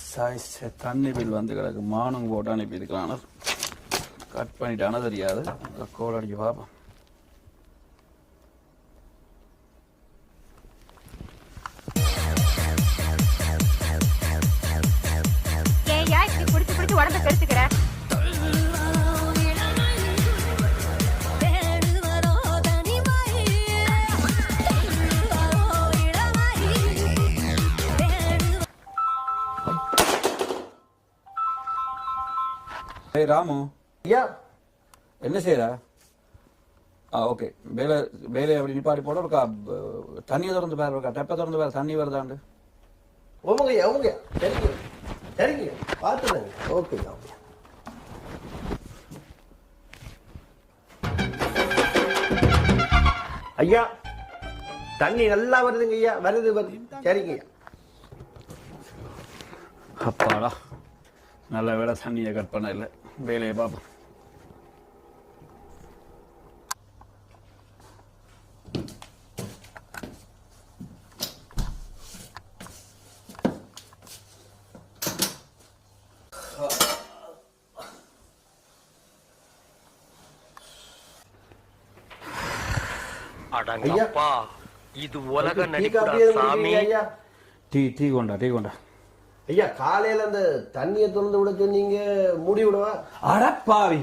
size தண்ணி bill வந்து கிடக்கு மானுங்க போட்டு அனுப்பியிருக்கலாம் கட் பண்ணிட்டானா தெரியாது கோல் அடிக்க பார்ப்போம் உடம்பை பெருத்துக்கிற ராமு ஐயா என்ன செய்யறா ஓகே வேலையை அப்படி நிப்பாடி போட இருக்கா தண்ணியை திறந்து பேர் இருக்கா டெப்பை திறந்து பேர் தண்ணி வருதாண்டு ஓமங்க சரிங்க சரிங்க பார்த்துங்க ஓகே ஐயா தண்ணி நல்லா வருதுங்க ஐயா வருது சரிங்க ஐயா அப்பாடா நல்ல வேலை தண்ணியை கட் பண்ண இல்லை வேலையை பார்ப்போம் அடங்கப்பா இது உலக நடிப்புடா சாமி டீ கொண்டா ஐயா காலையில அந்த தண்ணியை திறந்து விட சொன்னீங்க மூடி விடவா அடப்பாவி